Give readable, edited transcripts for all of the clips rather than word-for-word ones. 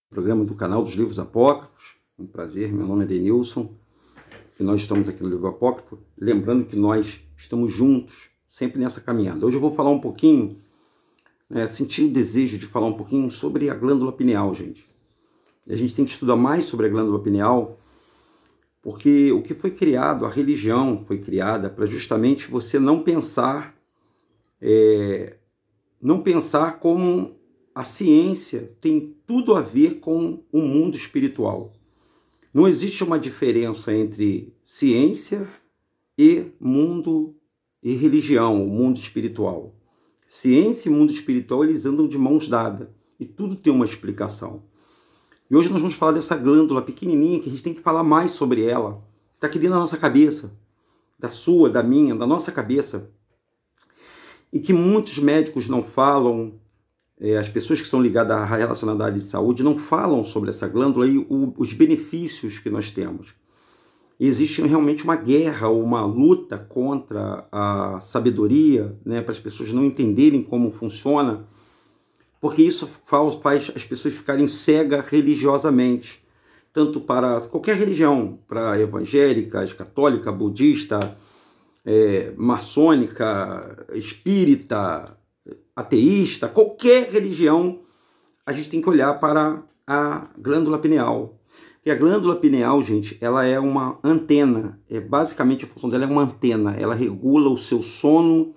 Programa do canal dos Livros Apócrifos. Um prazer, meu nome é Denilson e nós estamos aqui no Livro Apócrifo, lembrando que nós estamos juntos, sempre nessa caminhada. Hoje eu vou falar um pouquinho, senti o desejo de falar um pouquinho sobre a glândula pineal, gente. E a gente tem que estudar mais sobre a glândula pineal, porque o que foi criado, a religião foi criada para justamente você não pensar como a ciência tem tudo a ver com o mundo espiritual. Não existe uma diferença entre ciência e mundo e religião, o mundo espiritual. Ciência e mundo espiritual, eles andam de mãos dadas e tudo tem uma explicação. E hoje nós vamos falar dessa glândula pequenininha que a gente tem que falar mais sobre ela. Está aqui dentro da nossa cabeça, da sua, da minha, da nossa cabeça. E que muitos médicos não falam, as pessoas que são ligadas à relacionada à área de saúde não falam sobre essa glândula e os benefícios que nós temos. E existe realmente uma guerra, uma luta contra a sabedoria, para as pessoas não entenderem como funciona, porque isso faz as pessoas ficarem cegas religiosamente, tanto para qualquer religião, para evangélicas, católica, budista, maçônica, espírita, ateísta, qualquer religião, a gente tem que olhar para a glândula pineal. E a glândula pineal, gente, ela é uma antena. Basicamente, a função dela é uma antena. Ela regula o seu sono,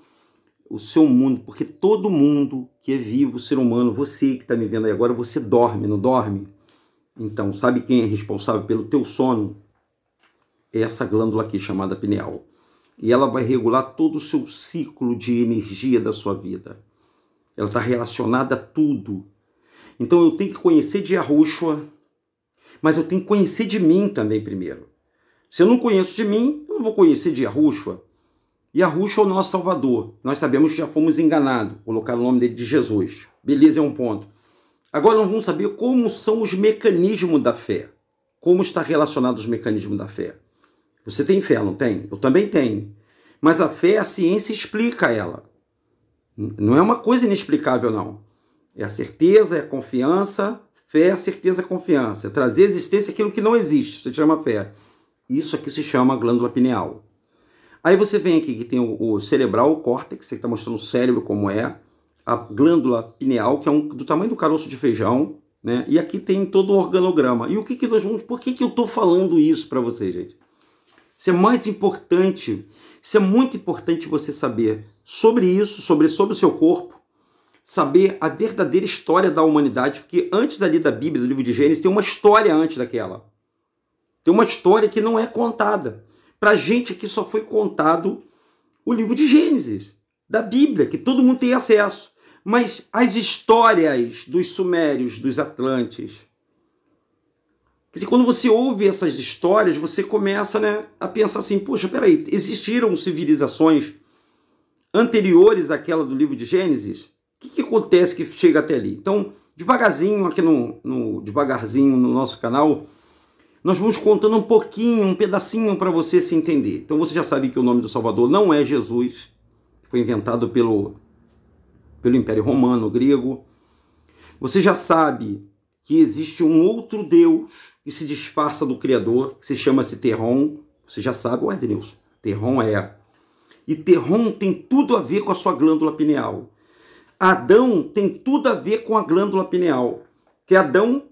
o seu mundo, porque todo mundo que é vivo, ser humano, você que está me vendo aí agora, você dorme, não dorme? Então, sabe quem é responsável pelo teu sono? É essa glândula aqui, chamada pineal. E ela vai regular todo o seu ciclo de energia da sua vida. Ela está relacionada a tudo. Então eu tenho que conhecer de Yahushua, mas eu tenho que conhecer de mim também primeiro. Se eu não conheço de mim, eu não vou conhecer de Yahushua. Yahushua é o nosso Salvador. Nós sabemos que já fomos enganados. Colocar o nome dele de Jesus. Beleza, é um ponto. Agora nós vamos saber como são os mecanismos da fé. Como está relacionado os mecanismos da fé. Você tem fé, não tem? Eu também tenho. Mas a fé, a ciência explica ela. Não é uma coisa inexplicável, não. É a certeza, é a confiança. Fé é a certeza, a confiança. É trazer à existência aquilo que não existe. Você chama fé. Isso aqui se chama glândula pineal. Aí você vem aqui que tem o cerebral, o córtex, que está mostrando o cérebro como é. A glândula pineal, que é do tamanho do caroço de feijão. E aqui tem todo o organograma. E o que nós vamos... Por que eu estou falando isso para vocês, gente? Isso é mais importante. Isso é muito importante você saber sobre isso, sobre o seu corpo, saber a verdadeira história da humanidade, porque antes dali da Bíblia, do livro de Gênesis, tem uma história antes daquela. Tem uma história que não é contada. Para a gente aqui só foi contado o livro de Gênesis, da Bíblia, que todo mundo tem acesso. Mas as histórias dos sumérios, dos atlantes... Quer dizer, quando você ouve essas histórias, você começa a pensar assim, poxa, peraí, existiram civilizações anteriores àquela do livro de Gênesis? O que acontece que chega até ali? Então, devagarzinho, aqui devagarzinho no nosso canal, nós vamos contando um pouquinho, um pedacinho para você se entender. Então você já sabe que o nome do Salvador não é Jesus, foi inventado pelo Império Romano, grego. Você já sabe que existe um outro Deus que se disfarça do Criador, que se chama-se Terron. Você já sabe, Denilson, Terron é. E Terron tem tudo a ver com a sua glândula pineal. Adão tem tudo a ver com a glândula pineal. Que Adão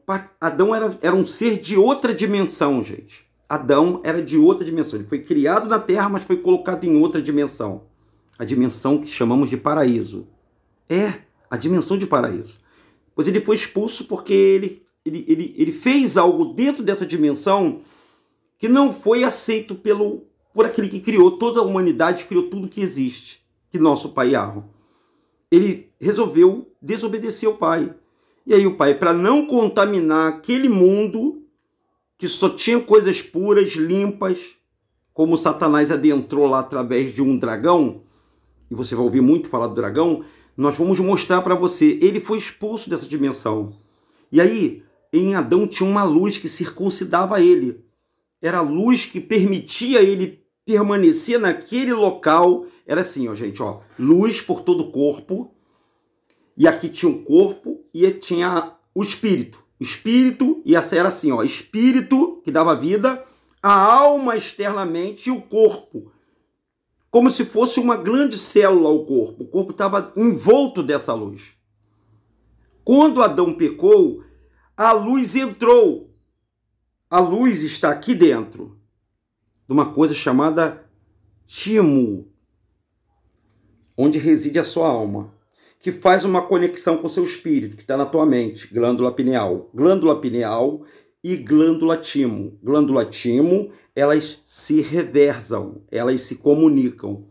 era um ser de outra dimensão, gente. Adão era de outra dimensão. Ele foi criado na Terra, mas foi colocado em outra dimensão. A dimensão que chamamos de paraíso. A dimensão de paraíso. Pois ele foi expulso porque ele fez algo dentro dessa dimensão que não foi aceito por aquele que criou toda a humanidade, criou tudo que existe, que nosso pai Yahweh. Ele resolveu desobedecer ao pai. E aí o pai, para não contaminar aquele mundo que só tinha coisas puras, limpas, como Satanás adentrou lá através de um dragão, e você vai ouvir muito falar do dragão, nós vamos mostrar para você, ele foi expulso dessa dimensão. E aí, em Adão tinha uma luz que circuncidava ele. Era a luz que permitia ele permanecer naquele local. Era assim, gente, luz por todo o corpo. E aqui tinha o corpo e tinha o espírito. O espírito, e essa era assim, ó, espírito que dava vida, a alma externamente e o corpo. Como se fosse uma grande célula o corpo. O corpo estava envolto dessa luz. Quando Adão pecou, a luz entrou. A luz está aqui dentro de uma coisa chamada timo, onde reside a sua alma, que faz uma conexão com o seu espírito, que está na tua mente, glândula pineal. Glândula pineal e glândula timo. Glândula timo, elas se reversam, elas se comunicam.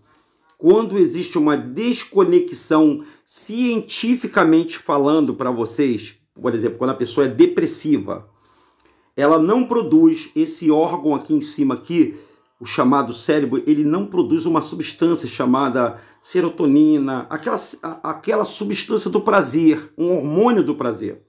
Quando existe uma desconexão cientificamente falando para vocês, por exemplo, quando a pessoa é depressiva, ela não produz esse órgão aqui em cima, aqui, o chamado cérebro, ele não produz uma substância chamada serotonina, aquela substância do prazer, um hormônio do prazer.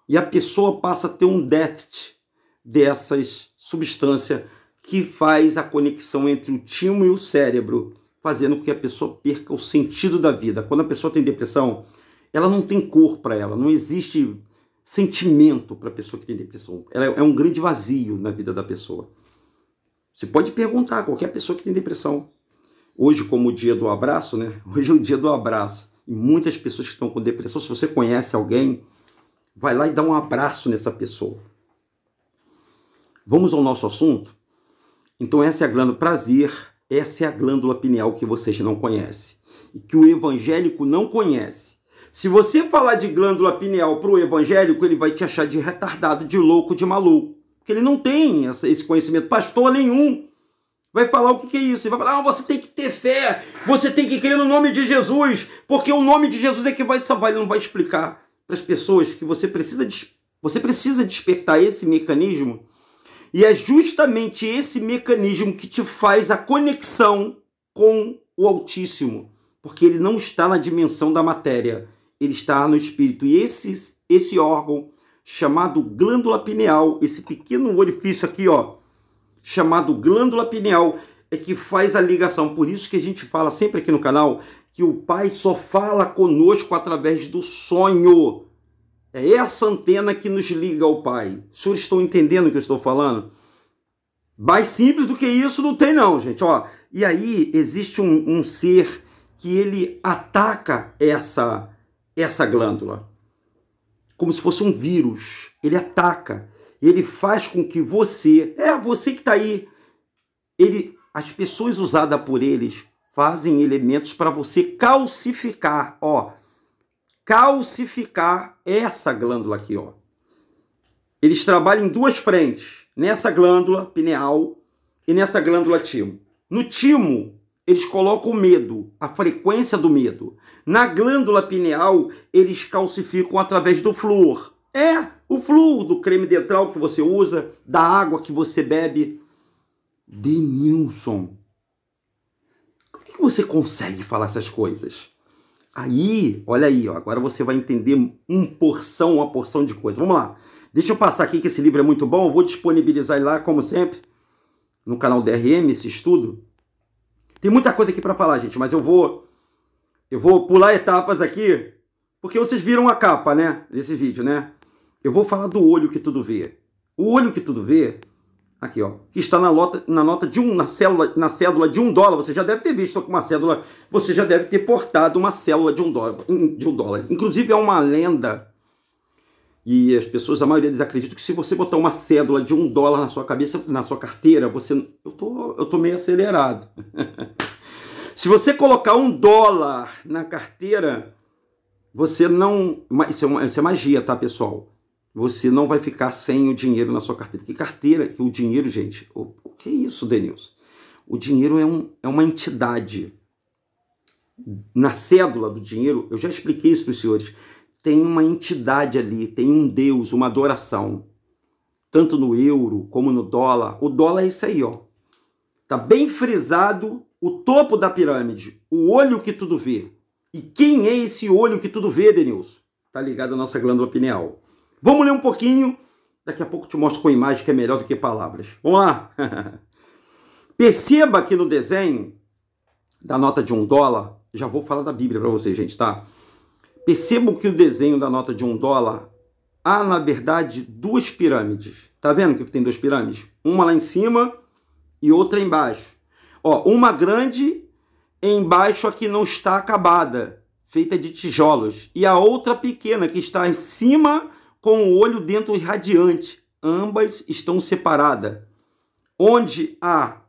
E a pessoa passa a ter um déficit dessas substâncias que faz a conexão entre o timo e o cérebro, fazendo com que a pessoa perca o sentido da vida. Quando a pessoa tem depressão, ela não tem cor para ela, não existe sentimento para a pessoa que tem depressão. Ela é um grande vazio na vida da pessoa. Você pode perguntar a qualquer pessoa que tem depressão. Hoje, como o dia do abraço, né? Hoje é o dia do abraço. E muitas pessoas que estão com depressão, se você conhece alguém, vai lá e dá um abraço nessa pessoa. Vamos ao nosso assunto? Então essa é a glândula prazer, essa é a glândula pineal que vocês não conhecem. E que o evangélico não conhece. Se você falar de glândula pineal para o evangélico, ele vai te achar de retardado, de louco, de maluco. Porque ele não tem esse conhecimento. Pastor nenhum vai falar o que é isso. Ele vai falar, você tem que ter fé, você tem que crer no nome de Jesus, porque o nome de Jesus é que vai te salvar. Ele não vai explicar para as pessoas que você precisa despertar esse mecanismo. E é justamente esse mecanismo que te faz a conexão com o Altíssimo. Porque ele não está na dimensão da matéria, ele está no espírito. E esse órgão chamado glândula pineal, esse pequeno orifício aqui, ó, chamado glândula pineal, é que faz a ligação. Por isso que a gente fala sempre aqui no canal que o Pai só fala conosco através do sonho. É essa antena que nos liga ao Pai. Os senhores estão entendendo o que eu estou falando? Mais simples do que isso não tem não, gente. Ó, e aí existe um ser que ele ataca essa glândula. Como se fosse um vírus. Ele ataca. Ele faz com que você que está aí, as pessoas usadas por eles fazem elementos para você calcificar, ó. Calcificar essa glândula aqui, ó. Eles trabalham em duas frentes, nessa glândula pineal e nessa glândula timo. No timo, eles colocam o medo, a frequência do medo. Na glândula pineal, eles calcificam através do flúor. O flúor do creme dental que você usa, da água que você bebe. Denilson, como é que você consegue falar essas coisas? Aí, olha aí, ó, agora você vai entender uma porção de coisa. Vamos lá. Deixa eu passar aqui que esse livro é muito bom. Eu vou disponibilizar ele lá, como sempre, no canal DRM, esse estudo. Tem muita coisa aqui para falar, gente, mas eu vou pular etapas aqui, porque vocês viram a capa, né, desse vídeo, né? Eu vou falar do olho que tudo vê. O olho que tudo vê, aqui, ó, que está na cédula de $1. Você já deve ter visto com uma cédula, você já deve ter portado uma cédula de $1. Inclusive é uma lenda, e as pessoas, a maioria deles acreditam que se você botar uma cédula de $1 na sua cabeça, na sua carteira, eu tô meio acelerado. Se você colocar $1 na carteira, você não... Isso é magia, tá, pessoal? Você não vai ficar sem o dinheiro na sua carteira. Que carteira? O dinheiro, gente... O que é isso, Denilson? O dinheiro é uma entidade. Na cédula do dinheiro, eu já expliquei isso para os senhores, tem uma entidade ali, tem um Deus, uma adoração. Tanto no euro como no dólar. O dólar é isso aí, ó. Tá bem frisado o topo da pirâmide. O olho que tudo vê. E quem é esse olho que tudo vê, Denilson? Tá ligado à nossa glândula pineal. Vamos ler um pouquinho. Daqui a pouco eu te mostro com imagem que é melhor do que palavras. Vamos lá. Perceba que no desenho da nota de $1, já vou falar da Bíblia para vocês, gente, tá? Percebam que o desenho da nota de $1 há, na verdade, duas pirâmides. Tá vendo que tem duas pirâmides? Uma lá em cima e outra embaixo. Ó, uma grande embaixo aqui não está acabada, feita de tijolos. E a outra pequena que está em cima com o olho dentro radiante. Ambas estão separadas. Onde há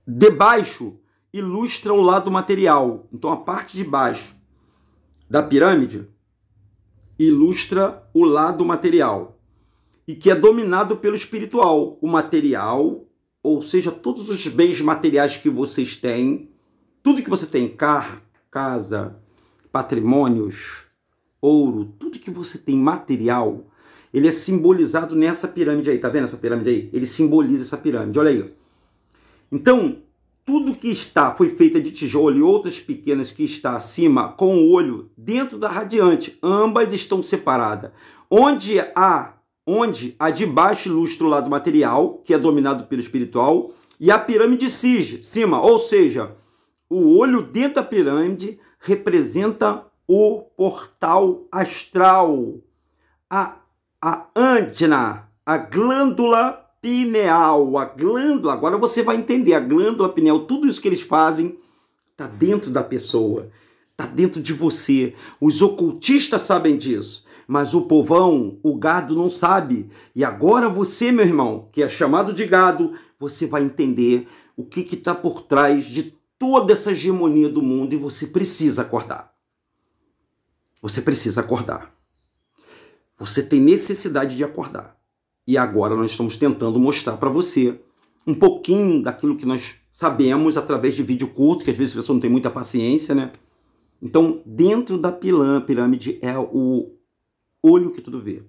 debaixo ilustra o lado material. Então a parte de baixo da pirâmide ilustra o lado material e que é dominado pelo espiritual. O material, ou seja, todos os bens materiais que vocês têm, tudo que você tem, carro, casa, patrimônios, ouro, tudo que você tem material, ele é simbolizado nessa pirâmide aí. Tá vendo essa pirâmide aí? Ele simboliza essa pirâmide, olha aí. Então, tudo que foi feita de tijolo e outras pequenas que está acima, com o olho dentro da radiante, ambas estão separadas. Onde a de baixo ilustra o lado material, que é dominado pelo espiritual, e a pirâmide cima, ou seja, o olho dentro da pirâmide representa o portal astral, a antena, a glândula pineal, a glândula, agora você vai entender, a glândula pineal, tudo isso que eles fazem está dentro da pessoa, está dentro de você. Os ocultistas sabem disso, mas o povão, o gado não sabe. E agora você, meu irmão, que é chamado de gado, você vai entender o que está por trás de toda essa hegemonia do mundo e você precisa acordar. Você precisa acordar. Você tem necessidade de acordar. E agora nós estamos tentando mostrar para você um pouquinho daquilo que nós sabemos através de vídeo curto, que às vezes a pessoa não tem muita paciência, né? Então, dentro da pirâmide é o olho que tudo vê.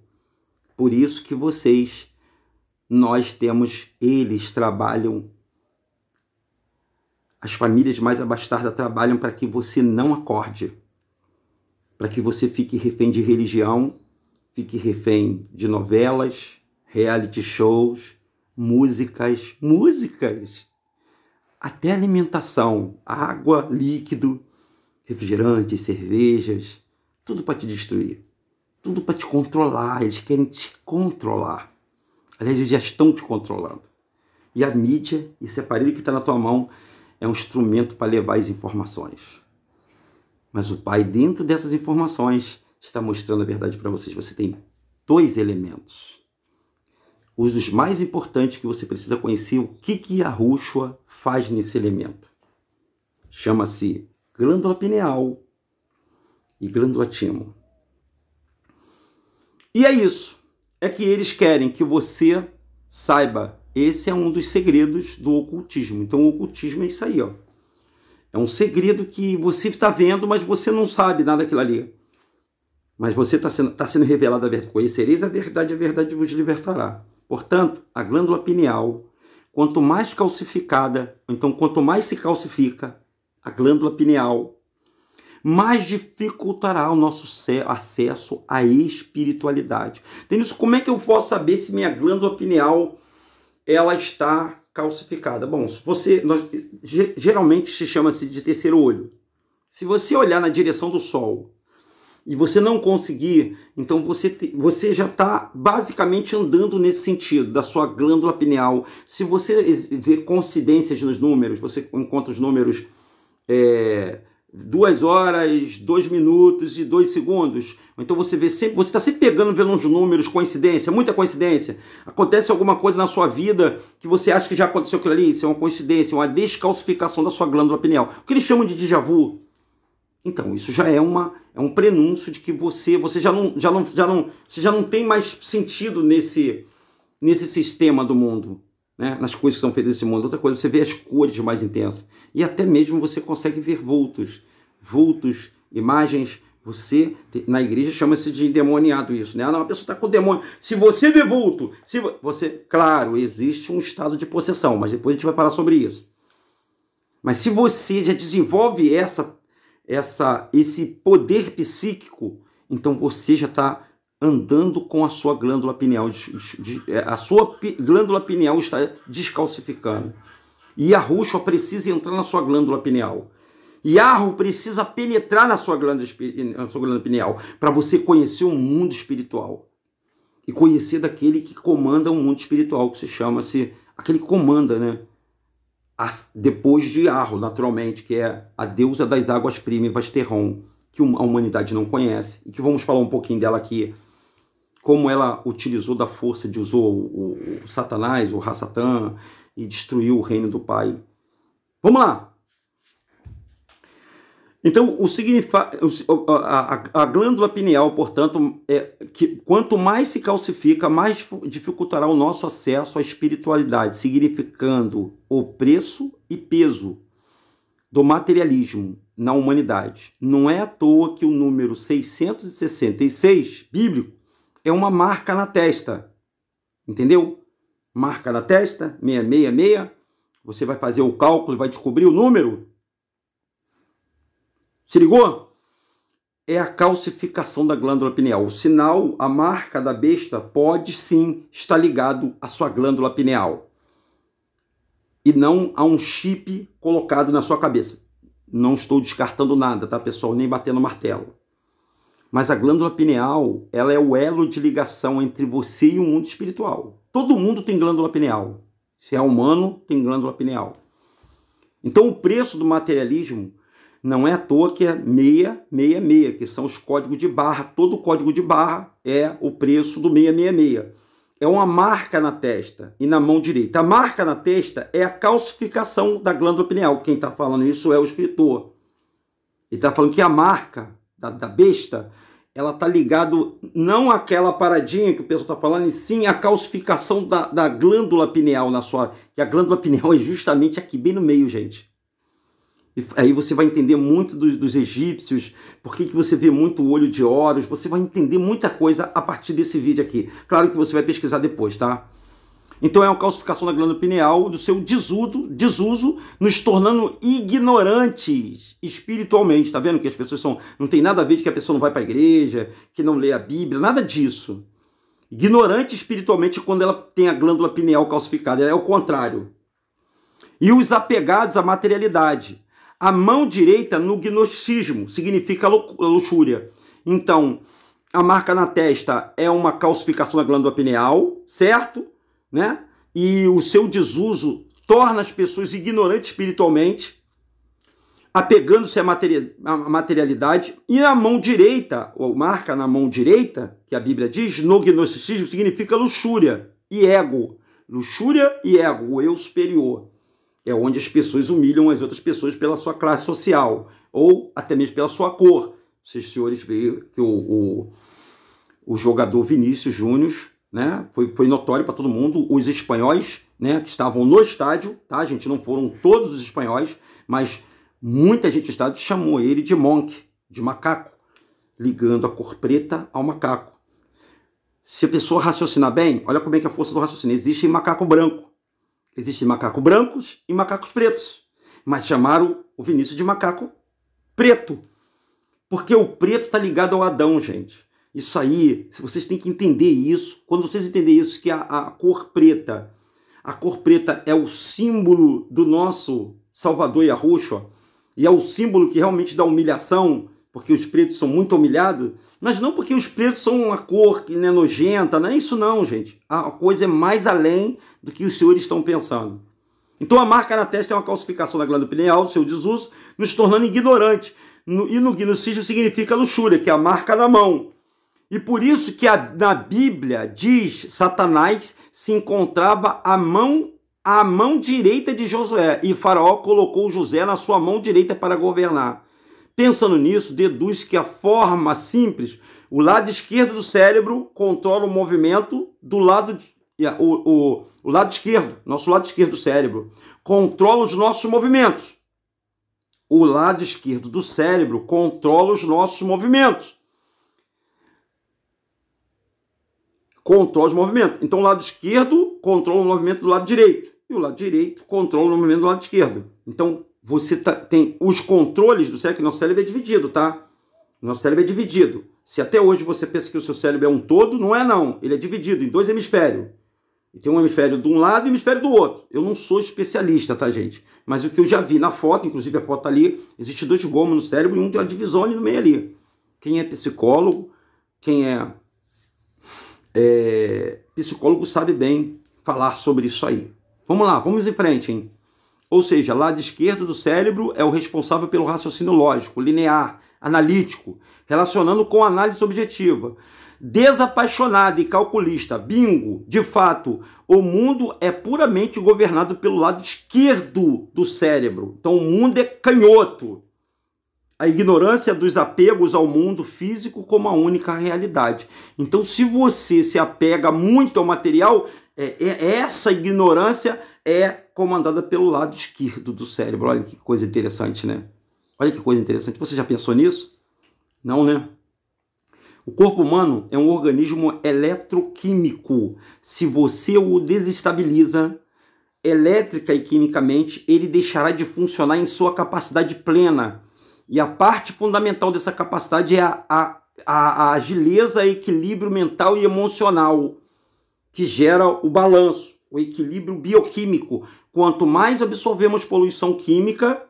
Por isso que eles trabalham, as famílias mais abastadas trabalham para que você não acorde, para que você fique refém de religião, fique refém de novelas, reality shows, músicas, até alimentação, água, líquido, refrigerantes, cervejas, tudo para te destruir, tudo para te controlar. Eles querem te controlar. Aliás, eles já estão te controlando. E a mídia, esse aparelho que está na tua mão, é um instrumento para levar as informações. Mas o Pai, dentro dessas informações, está mostrando a verdade para vocês. Você tem dois elementos. Os mais importantes que você precisa conhecer, o que Yahushua faz nesse elemento. Chama-se glândula pineal e glândula timo. E é isso. É que eles querem que você saiba. Esse é um dos segredos do ocultismo. Então o ocultismo é isso aí, ó. É um segredo que você está vendo, mas você não sabe nada daquilo ali. Mas você está sendo revelado a verdade. Conhecereis a verdade vos libertará. Portanto, a glândula pineal, quanto mais calcificada, então quanto mais se calcifica a glândula pineal, mais dificultará o nosso acesso à espiritualidade. Entendeu? Como é que eu posso saber se minha glândula pineal ela está calcificada? Bom, geralmente se chama-se de terceiro olho. Se você olhar na direção do sol e você não conseguir, então você já está basicamente andando nesse sentido, da sua glândula pineal. Se você vê coincidências nos números, você encontra os números 2 horas, 2 minutos e 2 segundos. Então você está sempre vendo uns números, coincidência, muita coincidência. Acontece alguma coisa na sua vida que você acha que já aconteceu aquilo ali, isso é uma coincidência, uma descalcificação da sua glândula pineal. O que eles chamam de déjà vu. Então, isso já é um prenúncio de que você já não tem mais sentido nesse sistema do mundo, né? Nas coisas que são feitas nesse mundo. Outra coisa, você vê as cores mais intensas. E até mesmo você consegue ver vultos, imagens. Na igreja chama-se de endemoniado isso, né? Uma pessoa está com demônio. Se você vê vulto, claro, existe um estado de possessão, mas depois a gente vai falar sobre isso. Mas se você já desenvolve esse poder psíquico, então você já está andando com a sua glândula pineal. A sua glândula pineal está descalcificando. E a Yahushua precisa entrar na sua glândula pineal. Yarrow precisa penetrar na sua glândula pineal para você conhecer o mundo espiritual. E conhecer daquele que comanda o mundo espiritual, que se chama-se... Aquele que comanda, né? Depois de Yarrow, naturalmente, que é a deusa das águas primevas, Terron, que a humanidade não conhece. E que vamos falar um pouquinho dela aqui. Como ela utilizou da força, usou o Satanás, o Ra-Satã, e destruiu o reino do Pai. Vamos lá! Então, a glândula pineal, portanto, que quanto mais se calcifica, mais dificultará o nosso acesso à espiritualidade, significando o preço e peso do materialismo na humanidade. Não é à toa que o número 666, bíblico, é uma marca na testa. Entendeu? Marca na testa, 666. Você vai fazer o cálculo e vai descobrir o número. Se ligou? É a calcificação da glândula pineal. O sinal, a marca da besta pode sim estar ligado à sua glândula pineal. E não a um chip colocado na sua cabeça. Não estou descartando nada, tá, pessoal? Nem batendo martelo. Mas a glândula pineal, ela é o elo de ligação entre você e o mundo espiritual. Todo mundo tem glândula pineal. Se é humano, tem glândula pineal. Então o preço do materialismo não é à toa que é 666, que são os códigos de barra. Todo código de barra é o preço do 666. É uma marca na testa e na mão direita. A marca na testa é a calcificação da glândula pineal. Quem está falando isso é o escritor. Ele está falando que a marca da besta, ela está ligado não àquela paradinha que o pessoal está falando, e sim a calcificação da glândula pineal na sua... E a glândula pineal é justamente aqui, bem no meio, gente. E aí você vai entender muito dos egípcios, por que você vê muito olho de Horus, você vai entender muita coisa a partir desse vídeo aqui. Claro que você vai pesquisar depois, tá? Então é uma calcificação da glândula pineal, do seu desuso, nos tornando ignorantes espiritualmente. Tá vendo que as pessoas não tem nada a ver de que a pessoa não vai para a igreja, que não lê a Bíblia, nada disso. Ignorante espiritualmente quando ela tem a glândula pineal calcificada, é o contrário. E os apegados à materialidade. A mão direita no gnosticismo significa luxúria. Então, a marca na testa é uma calcificação da glândula pineal, certo? Né? E o seu desuso torna as pessoas ignorantes espiritualmente, apegando-se à materialidade. E a mão direita, ou marca na mão direita, que a Bíblia diz, no gnosticismo, significa luxúria e ego. Luxúria e ego, o eu superior. É onde as pessoas humilham as outras pessoas pela sua classe social, ou até mesmo pela sua cor. Vocês, senhores, veem que o jogador Vinícius Júnior, né, foi notório para todo mundo. Os espanhóis, né, que estavam no estádio, tá, gente? Não foram todos os espanhóis, mas muita gente do estádio chamou ele de monk, de macaco, ligando a cor preta ao macaco. Se a pessoa raciocinar bem, olha como é que é a força do raciocínio. Existe macaco branco. Existem macacos brancos e macacos pretos. Mas chamaram o Vinícius de macaco preto. Porque o preto está ligado ao Adão, gente. Isso aí, vocês têm que entender isso. Quando vocês entenderem isso, que a cor preta é o símbolo do nosso Salvador Yahushua, e é o símbolo que realmente dá humilhação, porque os pretos são muito humilhados, mas não porque os pretos são uma cor que não é nojenta, não é isso não, gente. A coisa é mais além do que os senhores estão pensando. Então a marca na testa é uma calcificação da glândula pineal, seu desuso, nos tornando ignorantes. E no gnosticismo significa luxúria, que é a marca na mão. E por isso que na Bíblia diz Satanás se encontrava à mão direita de Josué, e Faraó colocou José na sua mão direita para governar. Pensando nisso, deduz que a forma simples, o lado esquerdo do cérebro controla o movimento do lado... O lado esquerdo, nosso lado esquerdo do cérebro, controla os nossos movimentos. O lado esquerdo do cérebro controla os nossos movimentos. Controla os movimentos. Então o lado esquerdo controla o movimento do lado direito. E o lado direito controla o movimento do lado esquerdo. Então você tem os controles do cérebro, que nosso cérebro é dividido, tá? Nosso cérebro é dividido. Se até hoje você pensa que o seu cérebro é um todo, não é não. Ele é dividido em dois hemisférios. E tem um hemisfério de um lado e um hemisfério do outro. Eu não sou especialista, tá, gente? Mas o que eu já vi na foto, inclusive a foto ali, existe 2 gomos no cérebro e um tem uma divisão ali no meio ali. Quem é psicólogo, quem é psicólogo sabe bem falar sobre isso aí. Vamos lá, vamos em frente, hein? Ou seja, lado esquerdo do cérebro é o responsável pelo raciocínio lógico, linear, analítico, relacionando com análise objetiva. Desapaixonado e calculista, bingo, de fato, o mundo é puramente governado pelo lado esquerdo do cérebro. Então o mundo é canhoto. A ignorância dos apegos ao mundo físico como a única realidade. Então, se você se apega muito ao material, essa ignorância é comandada pelo lado esquerdo do cérebro. Olha que coisa interessante, né? Olha que coisa interessante. Você já pensou nisso? Não, né? O corpo humano é um organismo eletroquímico. Se você o desestabiliza elétrica e quimicamente, ele deixará de funcionar em sua capacidade plena. E a parte fundamental dessa capacidade é a agileza, equilíbrio mental e emocional, que gera o balanço, o equilíbrio bioquímico. Quanto mais absorvemos poluição química,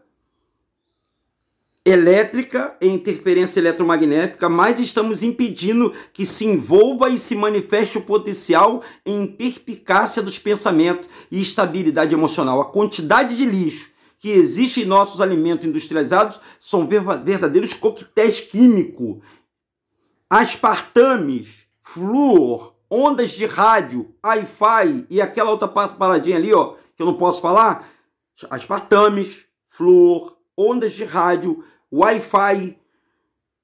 elétrica e interferência eletromagnética, mais estamos impedindo que se envolva e se manifeste o potencial em perspicácia dos pensamentos e estabilidade emocional. A quantidade de lixo que existe em nossos alimentos industrializados são verdadeiros coquetéis químicos. Aspartames, flúor, ondas de rádio, Wi-Fi e aquela outra paradinha ali, ó, que eu não posso falar. Aspartames, flúor, ondas de rádio, Wi-Fi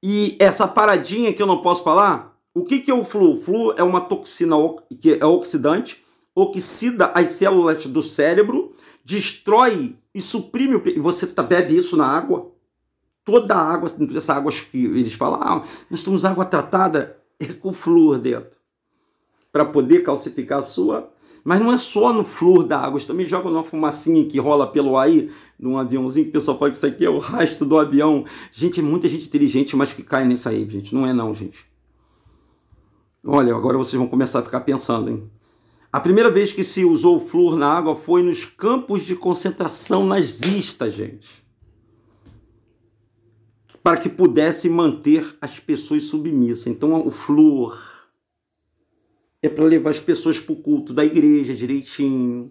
e essa paradinha que eu não posso falar. O que é o flúor? O flúor é uma toxina que é oxidante, oxida as células do cérebro, destrói e suprime, e você bebe isso na água, toda a água, essa água que eles falam, nós temos água tratada, é com flúor dentro, para poder calcificar a sua, mas não é só no flúor da água, eles também jogam numa fumacinha que rola pelo ar aí, num aviãozinho, que o pessoal fala que isso aqui é o rastro do avião. Gente, é muita gente inteligente, mas que cai nisso aí, gente, não é não, gente. Olha, agora vocês vão começar a ficar pensando, hein? A primeira vez que se usou o flúor na água foi nos campos de concentração nazistas, gente. Para que pudesse manter as pessoas submissas. Então o flúor é para levar as pessoas para o culto da igreja direitinho.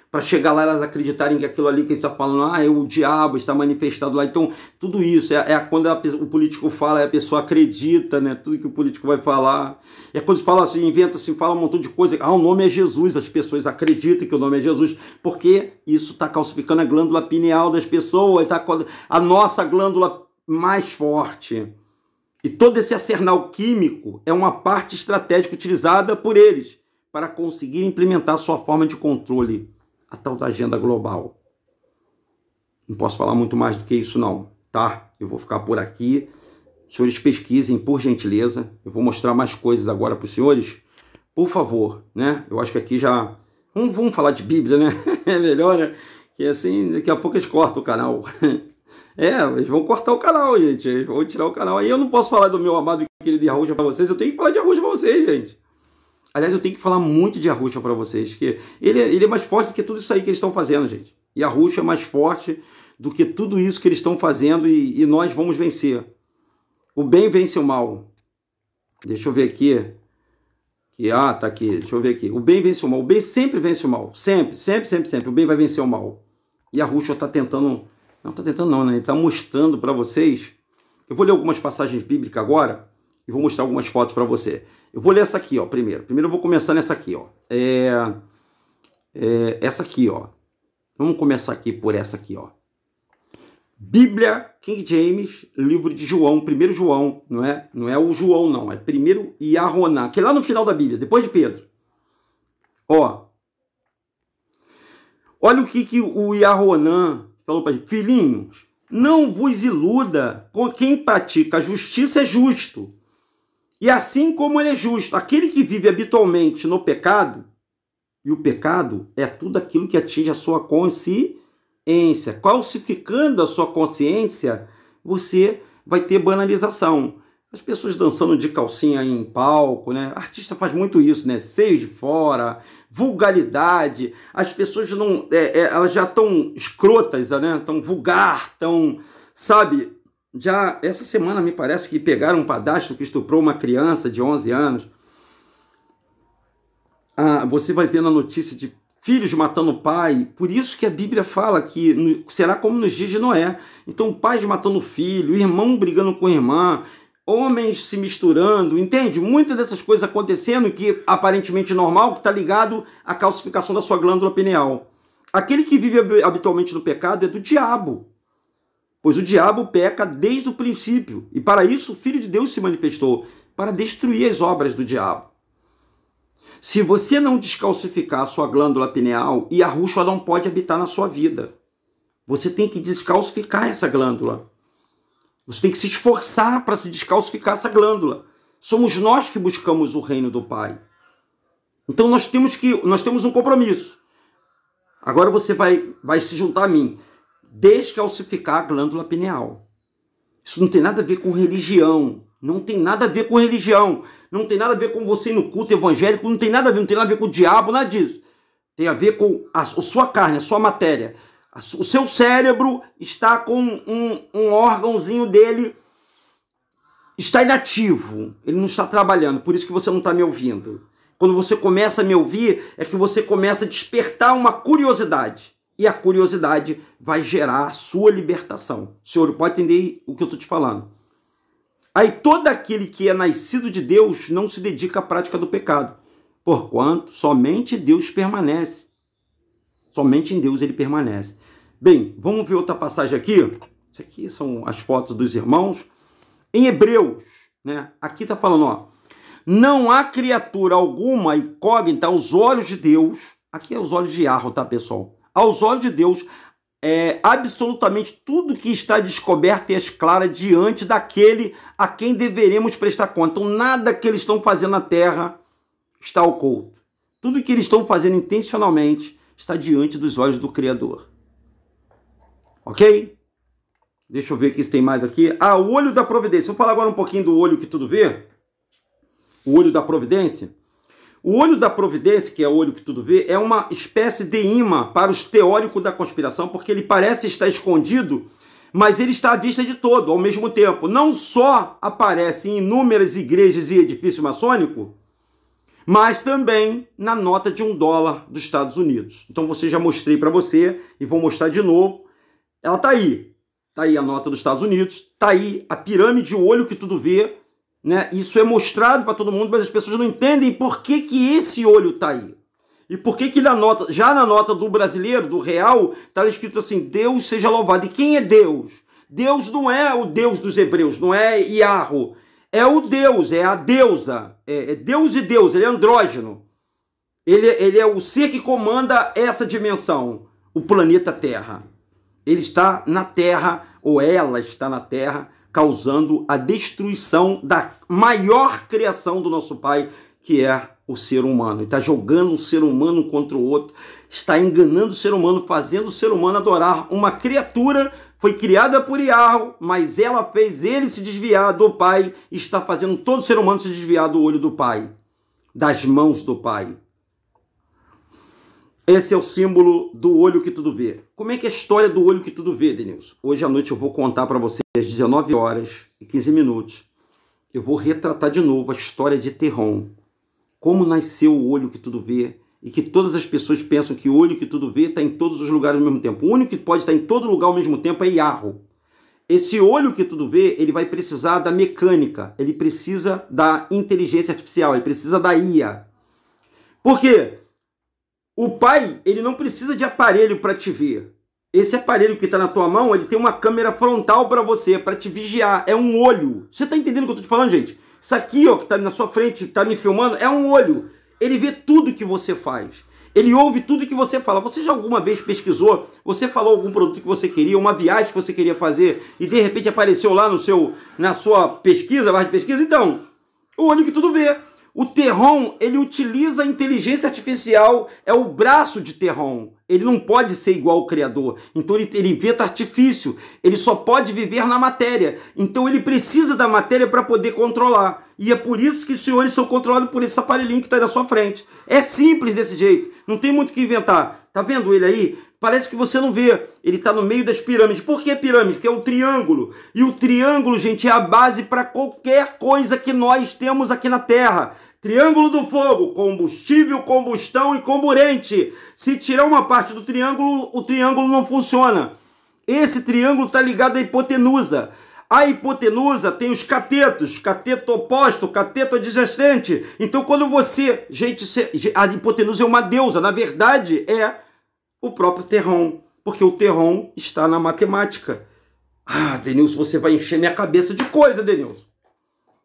Para chegar lá elas acreditarem que aquilo ali que ele está falando, é o diabo, está manifestado lá. Então tudo isso quando o político fala, a pessoa acredita, né? Tudo que o político vai falar. É quando se fala assim, inventa assim, fala um montão de coisa. O nome é Jesus, as pessoas acreditam que o nome é Jesus, porque isso está calcificando a glândula pineal das pessoas, a nossa glândula mais forte. E todo esse arsenal químico é uma parte estratégica utilizada por eles para conseguir implementar sua forma de controle, a tal da agenda global. Não posso falar muito mais do que isso não, tá? Eu vou ficar por aqui. Os senhores pesquisem, por gentileza. Eu vou mostrar mais coisas agora para os senhores. Por favor, né? Eu acho que aqui já... Vamos falar de Bíblia, né? É melhor, né? Que assim, daqui a pouco eles cortam o canal. Eles vão cortar o canal, gente. Eles vão tirar o canal. Aí eu não posso falar do meu amado e querido Yahushua para vocês. Eu tenho que falar de Yahushua para vocês, gente. Aliás, eu tenho que falar muito de Yahushua para vocês, que ele é mais forte do que tudo isso aí que eles estão fazendo, gente. E Yahushua é mais forte do que tudo isso que eles estão fazendo e nós vamos vencer. O bem vence o mal. Deixa eu ver aqui. Tá aqui. Deixa eu ver aqui. O bem vence o mal. O bem sempre vence o mal. Sempre, sempre, sempre, sempre. O bem vai vencer o mal. E Yahushua está tentando... Não está tentando não, né? Ele está mostrando para vocês. Eu vou ler algumas passagens bíblicas agora e vou mostrar algumas fotos para você. Eu vou ler essa aqui, ó, primeiro. Primeiro eu vou começar nessa aqui, ó. Essa aqui, ó. Vamos começar aqui por essa aqui, ó. Bíblia, King James, livro de João, primeiro João, não é o João, não. É primeiro Yaroná, que é lá no final da Bíblia, depois de Pedro. Ó. Olha o que o Yaroná falou para ele. Filhinhos, não vos iluda com quem pratica a justiça é justo. E assim como ele é justo, aquele que vive habitualmente no pecado, e o pecado é tudo aquilo que atinge a sua consciência. Calcificando a sua consciência, você vai ter banalização. As pessoas dançando de calcinha em palco, né? Artista faz muito isso, né? Seios de fora, vulgaridade. As pessoas não, elas já estão escrotas, né? Tão vulgar, tão, sabe? Já essa semana me parece que pegaram um padastro que estuprou uma criança de 11 anos. Você vai ver na notícia de filhos matando o pai. Por isso que a Bíblia fala que será como nos dias de Noé. Então, pais matando o filho, irmão brigando com a irmã, homens se misturando, entende? Muitas dessas coisas acontecendo que aparentemente normal, que está ligado à calcificação da sua glândula pineal. Aquele que vive habitualmente no pecado é do diabo, pois o diabo peca desde o princípio, e para isso o Filho de Deus se manifestou, para destruir as obras do diabo. Se você não descalcificar a sua glândula pineal, Yahushua não pode habitar na sua vida. Você tem que descalcificar essa glândula. Você tem que se esforçar para se descalcificar essa glândula. Somos nós que buscamos o reino do Pai. Então nós temos um compromisso. Agora você vai se juntar a mim. Descalcificar a glândula pineal. Isso não tem nada a ver com religião. Não tem nada a ver com religião. Não tem nada a ver com você ir no culto evangélico. Não tem nada a ver com o diabo, nada disso. Tem a ver com a sua carne, a sua matéria. O seu cérebro está com um órgãozinho dele, está inativo, ele não está trabalhando, por isso que você não está me ouvindo. Quando você começa a me ouvir, é que você começa a despertar uma curiosidade, e a curiosidade vai gerar a sua libertação. O senhor pode entender o que eu estou te falando. Aí todo aquele que é nascido de Deus não se dedica à prática do pecado, porquanto somente Deus permanece. Somente em Deus ele permanece. Bem, vamos ver outra passagem aqui. Isso aqui são as fotos dos irmãos. Em Hebreus, né? Aqui está falando, ó. Não há criatura alguma incógnita aos olhos de Deus. Aqui é os olhos de Yahweh, tá, pessoal? Aos olhos de Deus, absolutamente tudo que está descoberto e esclara diante daquele a quem deveremos prestar conta. Então, nada que eles estão fazendo na terra está oculto. Tudo que eles estão fazendo intencionalmente está diante dos olhos do Criador. Ok? Deixa eu ver aqui se tem mais aqui. O olho da providência. Vou falar agora um pouquinho do olho que tudo vê. O olho da providência. O olho da providência, que é o olho que tudo vê, é uma espécie de imã para os teóricos da conspiração, porque ele parece estar escondido, mas ele está à vista de todo, ao mesmo tempo. Não só aparece em inúmeras igrejas e edifícios maçônicos, mas também na nota de $1 dos Estados Unidos. Então, já mostrei para você e vou mostrar de novo. Ela está aí. Está aí a nota dos Estados Unidos. Está aí a pirâmide, o olho que tudo vê. Né? Isso é mostrado para todo mundo, mas as pessoas não entendem por que esse olho está aí. E por que já na nota do brasileiro, do real, está escrito assim, Deus seja louvado. E quem é Deus? Deus não é o Deus dos hebreus, não é Yahweh. É o Deus, é a deusa, é Deus e Deus, ele é andrógeno. Ele é o ser que comanda essa dimensão, o planeta Terra. Ele está na Terra, ou ela está na Terra, causando a destruição da maior criação do nosso Pai, que é o ser humano. Ele está jogando o ser humano contra o outro, está enganando o ser humano, fazendo o ser humano adorar uma criatura. Foi criada por Yahweh, mas ela fez ele se desviar do Pai e está fazendo todo ser humano se desviar do olho do Pai, das mãos do Pai. Esse é o símbolo do olho que tudo vê. Como é que é a história do olho que tudo vê, Denilson? Hoje à noite eu vou contar para vocês, às 19h15, eu vou retratar de novo a história de Terron. Como nasceu o olho que tudo vê, e que todas as pessoas pensam que o olho que tudo vê está em todos os lugares ao mesmo tempo. O único que pode estar em todo lugar ao mesmo tempo é Yahweh. Esse olho que tudo vê, ele vai precisar da mecânica, ele precisa da inteligência artificial, ele precisa da IA. Por quê? O Pai, ele não precisa de aparelho para te ver. Esse aparelho que está na tua mão, ele tem uma câmera frontal para você, para te vigiar. É um olho. Você está entendendo o que eu estou te falando, gente? Isso aqui, ó, que está na sua frente, está me filmando, é um olho. Ele vê tudo que você faz. Ele ouve tudo que você fala. Você já alguma vez pesquisou? Você falou algum produto que você queria, uma viagem que você queria fazer e de repente apareceu lá na sua pesquisa, barra de pesquisa? Então, o olho que tudo vê. O Terron, ele utiliza a inteligência artificial, é o braço de Terron. Ele não pode ser igual ao Criador. Então ele inventa artifício. Ele só pode viver na matéria. Então ele precisa da matéria para poder controlar. E é por isso que os senhores são controlados por esse aparelhinho que está aí na sua frente. É simples desse jeito. Não tem muito o que inventar. Tá vendo ele aí? Parece que você não vê. Ele está no meio das pirâmides. Por que pirâmide? Porque é um triângulo. E o triângulo, gente, é a base para qualquer coisa que nós temos aqui na Terra. Triângulo do fogo, combustível, combustão e comburente. Se tirar uma parte do triângulo, o triângulo não funciona. Esse triângulo está ligado à hipotenusa. A hipotenusa tem os catetos, cateto oposto, cateto adjacente. Então quando você... Gente, a hipotenusa é uma deusa. Na verdade, é o próprio Terron. Porque o Terron está na matemática. Ah, Denilson, você vai encher minha cabeça de coisa, Denilson.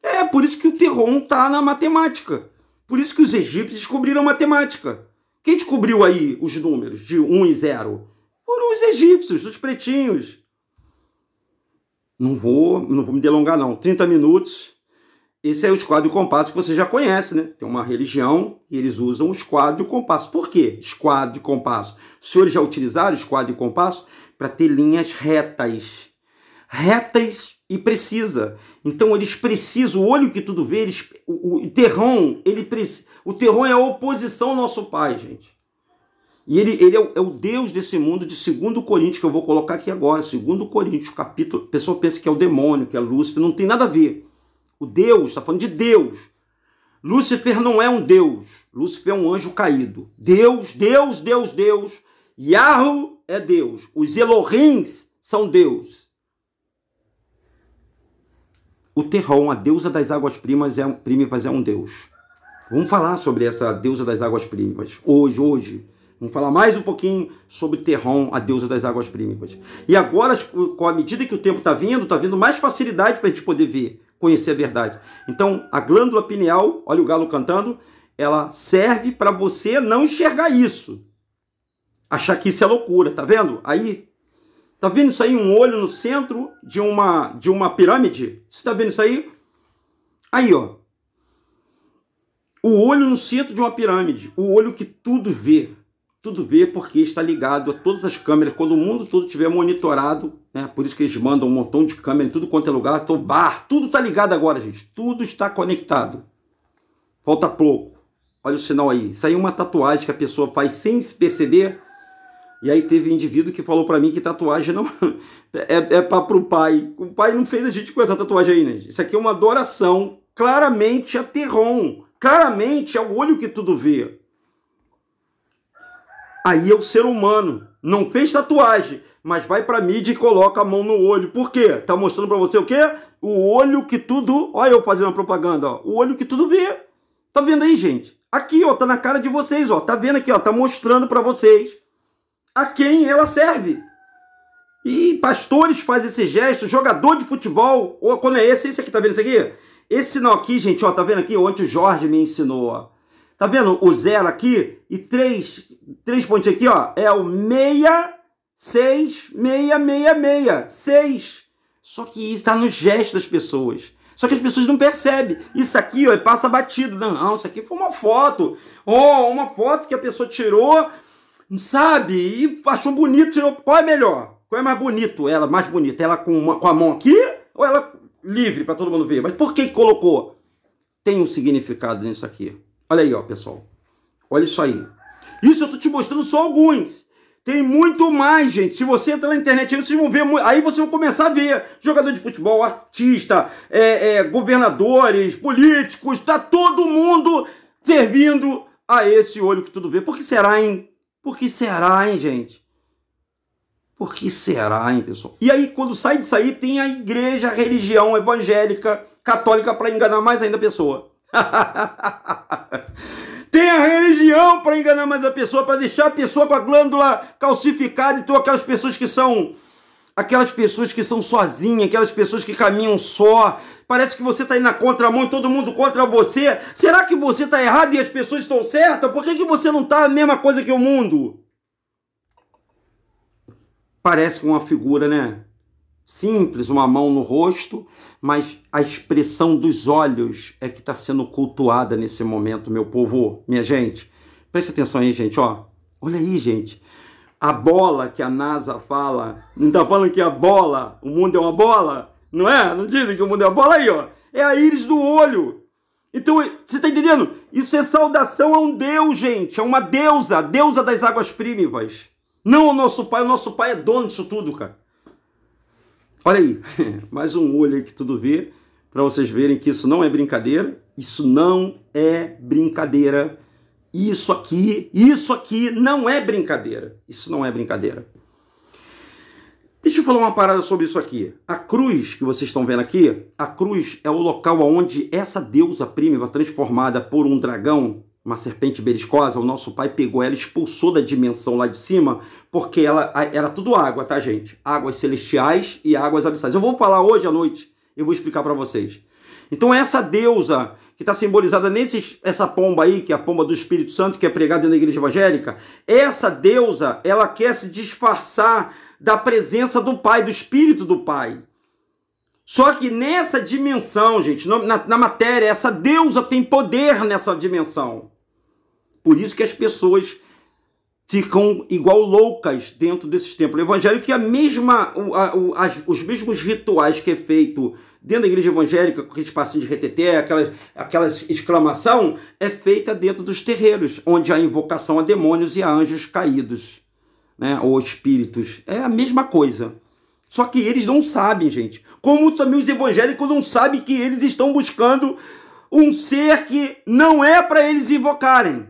É por isso que o Terron está na matemática. Por isso que os egípcios descobriram a matemática. Quem descobriu aí os números de 1 e 0? Foram os egípcios, os pretinhos. Não vou me delongar não. 30 minutos. Esse é o esquadro e o compasso que você já conhece, né? Tem uma religião e eles usam o esquadro e o compasso. Por quê? Esquadro e compasso. Os senhores já utilizaram esquadro e compasso para ter linhas retas. Retas e precisa. Então eles precisam, o olho que tudo vê, o Terron, o Terron é a oposição ao nosso pai, gente. E ele é o Deus desse mundo, de 2 Coríntios, que eu vou colocar aqui agora, 2 Coríntios, capítulo, a pessoa pensa que é o demônio, que é Lúcifer, não tem nada a ver. O Deus, está falando de Deus. Lúcifer não é um Deus, Lúcifer é um anjo caído. Deus, Deus, Deus, Deus. Yahweh é Deus, os Elohims são Deus. O Terron, a deusa das águas primas é um deus. Vamos falar sobre essa deusa das águas primas hoje. Vamos falar mais um pouquinho sobre Terron, a deusa das águas primas. E agora, com a medida que o tempo está vindo mais facilidade para a gente poder ver, conhecer a verdade. Então, a glândula pineal, olha o galo cantando, ela serve para você não enxergar isso. Achar que isso é loucura, tá vendo? Aí... Tá vendo isso aí? Um olho no centro de uma pirâmide? Você tá vendo isso aí? Aí, ó. O olho no centro de uma pirâmide. O olho que tudo vê. Tudo vê porque está ligado a todas as câmeras. Quando o mundo todo estiver monitorado, né? Por isso que eles mandam um montão de câmeras em tudo quanto é lugar. Bar, tudo tá ligado agora, gente. Tudo está conectado. Falta pouco. Olha o sinal aí. Isso aí é uma tatuagem que a pessoa faz sem se perceber. E aí teve um indivíduo que falou para mim que tatuagem não é para o pai. O pai não fez a gente com essa tatuagem aí, né? Isso aqui é uma adoração. Claramente a Terron. Claramente é o olho que tudo vê. Aí é o ser humano. Não fez tatuagem, mas vai para mídia e coloca a mão no olho. Por quê? Tá mostrando para você o quê? O olho que tudo... Olha eu fazendo a propaganda, ó. O olho que tudo vê. Tá vendo aí, gente? Aqui, ó, tá na cara de vocês, ó. Tá vendo aqui, ó. Tá mostrando para vocês a quem ela serve. E pastores fazem esse gesto, jogador de futebol, ou quando é esse aqui, tá vendo isso aqui? Esse sinal aqui, gente, ó, tá vendo aqui? Onde o Jorge me ensinou, ó. Tá vendo o 0 aqui e 3 pontinhos aqui, ó, é o 6. Só que isso está no gesto das pessoas. Só que as pessoas não percebem. Isso aqui, ó, passa batido. Não, isso aqui foi uma foto. Uma foto que a pessoa tirou, sabe? E achou bonito, tirou. Qual é melhor? Qual é mais bonito? Ela mais bonita? Ela com a mão aqui ou ela livre para todo mundo ver? Mas por que colocou? Tem um significado nisso aqui. Olha aí, ó, pessoal. Olha isso aí. Isso eu tô te mostrando só alguns. Tem muito mais, gente. Se você entrar na internet, aí vocês vão ver. Aí vocês vão começar a ver jogador de futebol, artista, governadores, políticos. Tá todo mundo servindo a esse olho que tudo vê. Por que será, hein? Por que será, hein, gente? Por que será, hein, pessoal? E aí, quando sai disso aí, tem a igreja, a religião evangélica, católica, para enganar mais ainda a pessoa. Tem a religião para enganar mais a pessoa, para deixar a pessoa com a glândula calcificada. Então aquelas pessoas que são sozinhas, aquelas pessoas que caminham só, parece que você está indo na contramão e todo mundo contra você. Será que você está errado e as pessoas estão certas? Por que você não está a mesma coisa que o mundo? Parece com uma figura, né? simples, uma mão no rosto, mas a expressão dos olhos é que está sendo cultuada nesse momento, meu povo, minha gente. Presta atenção aí, gente, ó. Olha aí, gente. A bola que a NASA fala, não está falando que a bola, o mundo é uma bola? Não é? Não dizem que o mundo é uma bola aí, ó. É a íris do olho. Então, você está entendendo? Isso é saudação a um Deus, gente. É uma deusa, a deusa das águas prímivas. Não o nosso pai é dono disso tudo, cara. Olha aí, mais um olho aí que tudo vê, para vocês verem que isso não é brincadeira. Isso não é brincadeira. Isso aqui não é brincadeira. Isso não é brincadeira. Deixa eu falar uma parada sobre isso aqui. A cruz que vocês estão vendo aqui, a cruz é o local onde essa deusa prímiva, transformada por um dragão, uma serpente beliscosa, o nosso pai pegou ela, expulsou da dimensão lá de cima, porque ela era tudo água, tá, gente? Águas celestiais e águas abissais. Eu vou falar hoje à noite, eu vou explicar para vocês. Então essa deusa que está simbolizada essa pomba aí, que é a pomba do Espírito Santo, que é pregada dentro da igreja evangélica, essa deusa, ela quer se disfarçar da presença do Pai, do Espírito do Pai. Só que nessa dimensão, gente, na matéria, essa deusa tem poder nessa dimensão. Por isso que as pessoas ficam igual loucas dentro desses templos evangélicos, que os mesmos rituais que é feito dentro da igreja evangélica, com aquele espacinho de reteté, aquelas exclamação, é feita dentro dos terreiros, onde há invocação a demônios e a anjos caídos, né, ou espíritos. É a mesma coisa. Só que eles não sabem, gente. Como também os evangélicos não sabem que eles estão buscando um ser que não é para eles invocarem.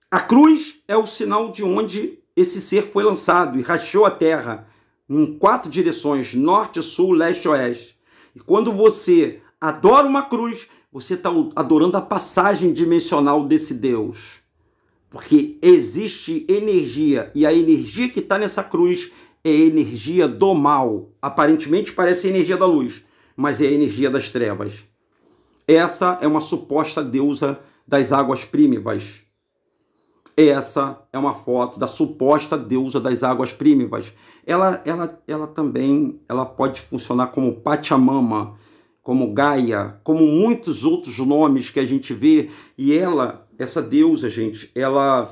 A cruz é o sinal de onde esse ser foi lançado e rachou a terra em 4 direções, norte, sul, leste e oeste. E quando você adora uma cruz, você está adorando a passagem dimensional desse Deus. Porque existe energia, e a energia que está nessa cruz é a energia do mal. Aparentemente parece a energia da luz, mas é a energia das trevas. Essa é uma suposta deusa das águas prímivas. Essa é uma foto da suposta deusa das águas prímivas. Ela também pode funcionar como Pachamama, como Gaia, como muitos outros nomes que a gente vê. E essa deusa, gente, ela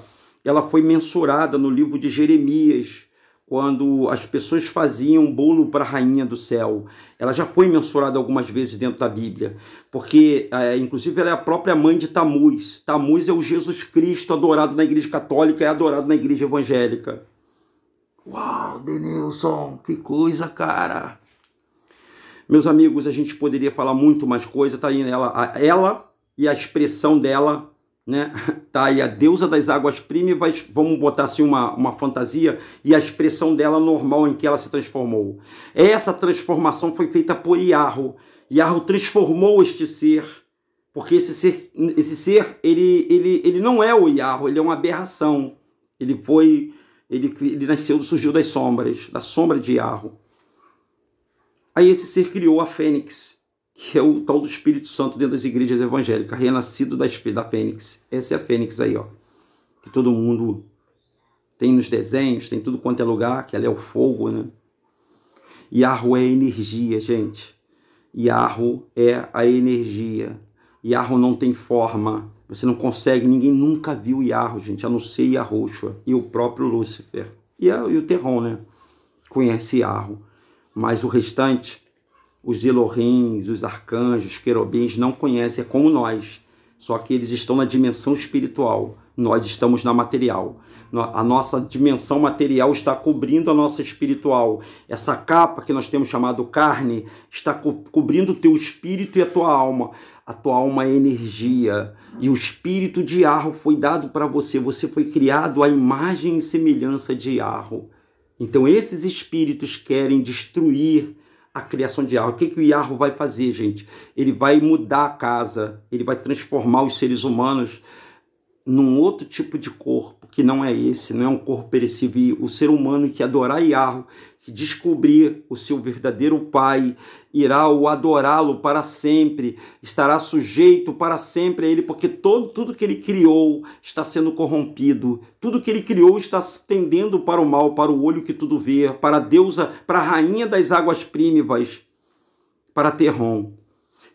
foi mensurada no livro de Jeremias, quando as pessoas faziam bolo para a rainha do céu. Ela já foi mensurada algumas vezes dentro da Bíblia, porque, inclusive, ela é a própria mãe de Tamuz. Tamuz é o Jesus Cristo adorado na igreja católica e adorado na igreja evangélica. Uau, Denilson, que coisa, cara! Meus amigos, a gente poderia falar muito mais coisa, tá aí ela e a expressão dela, né? Tá aí a deusa das águas prímivas, vamos botar assim uma fantasia, e a expressão dela normal em que ela se transformou. Essa transformação foi feita por Iarro. Iarro transformou este ser, porque esse ser ele não é o Iarro, ele é uma aberração. Ele nasceu, surgiu das sombras, da sombra de Iarro. Aí esse ser criou a Fênix, que é o tal do Espírito Santo dentro das igrejas evangélicas, renascido da Fênix. Essa é a Fênix aí, ó, que todo mundo tem nos desenhos, tem tudo quanto é lugar, que ela é o fogo, né? Iarro é energia, gente. Iarro é a energia. Iarro não tem forma. Você não consegue, ninguém nunca viu Iarro, gente, a não ser Yahushua e o próprio Lúcifer. E o Terron, né? Conhece Iarro. Mas o restante, os Elohims, os arcanjos, os querubins, não conhecem, é como nós. Só que eles estão na dimensão espiritual. Nós estamos na material. A nossa dimensão material está cobrindo a nossa espiritual. Essa capa que nós temos chamado carne está cobrindo o teu espírito e a tua alma. A tua alma é energia. E o espírito de Iarro foi dado para você. Você foi criado à imagem e semelhança de Iarro. Então esses espíritos querem destruir a criação de Iarro. O que o Iarro vai fazer, gente? Ele vai mudar a casa, ele vai transformar os seres humanos num outro tipo de corpo, que não é esse, não é um corpo perecível. E o ser humano que adorar Yahweh, que descobrir o seu verdadeiro Pai, irá o adorá-lo para sempre, estará sujeito para sempre a ele, porque tudo que ele criou está sendo corrompido, tudo que ele criou está se tendendo para o mal, para o olho que tudo vê, para a deusa, para a rainha das águas prímivas, para Terron.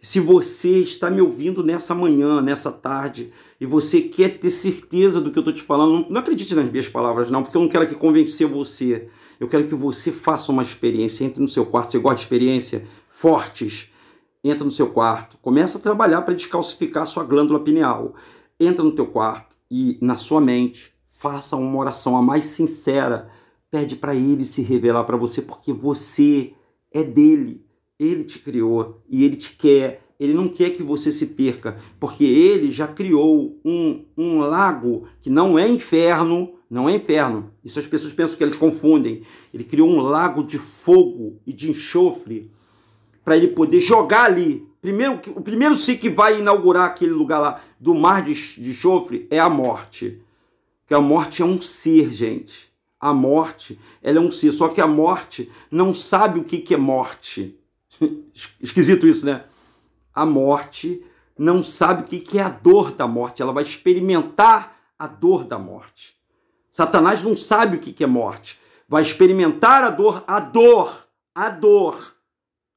Se você está me ouvindo nessa manhã, nessa tarde, e você quer ter certeza do que eu estou te falando, não acredite nas minhas palavras não, porque eu não quero aqui convencer você. Eu quero que você faça uma experiência, entre no seu quarto. Você gosta de experiência fortes? Entra no seu quarto, começa a trabalhar para descalcificar a sua glândula pineal. Entra no teu quarto e na sua mente, faça uma oração a mais sincera. Pede para ele se revelar para você, porque você é dele. Ele te criou e ele te quer. Ele não quer que você se perca, porque ele já criou um lago que não é inferno, não é inferno. Isso as pessoas pensam que eles confundem. Ele criou um lago de fogo e de enxofre para ele poder jogar ali. O primeiro ser que vai inaugurar aquele lugar lá do mar de enxofre é a morte. Porque a morte é um ser, gente. A morte, ela é um ser. Só que a morte não sabe o que é morte. Esquisito isso, né? A morte não sabe o que é a dor da morte. Ela vai experimentar a dor da morte. Satanás não sabe o que é morte. Vai experimentar a dor.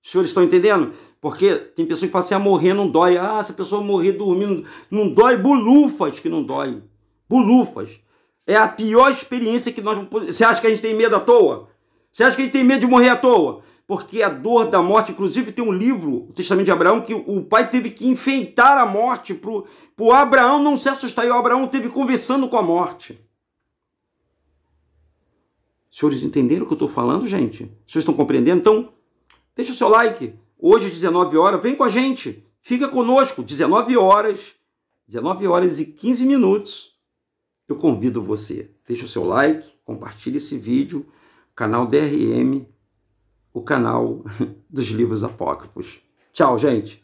Os senhores estão entendendo? Porque tem pessoas que falam assim, morrer não dói. Se a pessoa morrer dormindo, não dói. Bulufas que não dói. Bulufas. É a pior experiência que nós... Você acha que a gente tem medo à toa? Você acha que a gente tem medo de morrer à toa? Porque a dor da morte, inclusive tem um livro, o Testamento de Abraão, que o pai teve que enfeitar a morte para o Abraão não se assustar. E o Abraão teve conversando com a morte. Os senhores entenderam o que eu estou falando, gente? Os senhores estão compreendendo? Então, deixa o seu like. Hoje, às 19 horas, vem com a gente. Fica conosco. 19 horas e 15 minutos. Eu convido você. Deixa o seu like, compartilhe esse vídeo. Canal DRM, o canal dos livros apócrifos. Tchau, gente.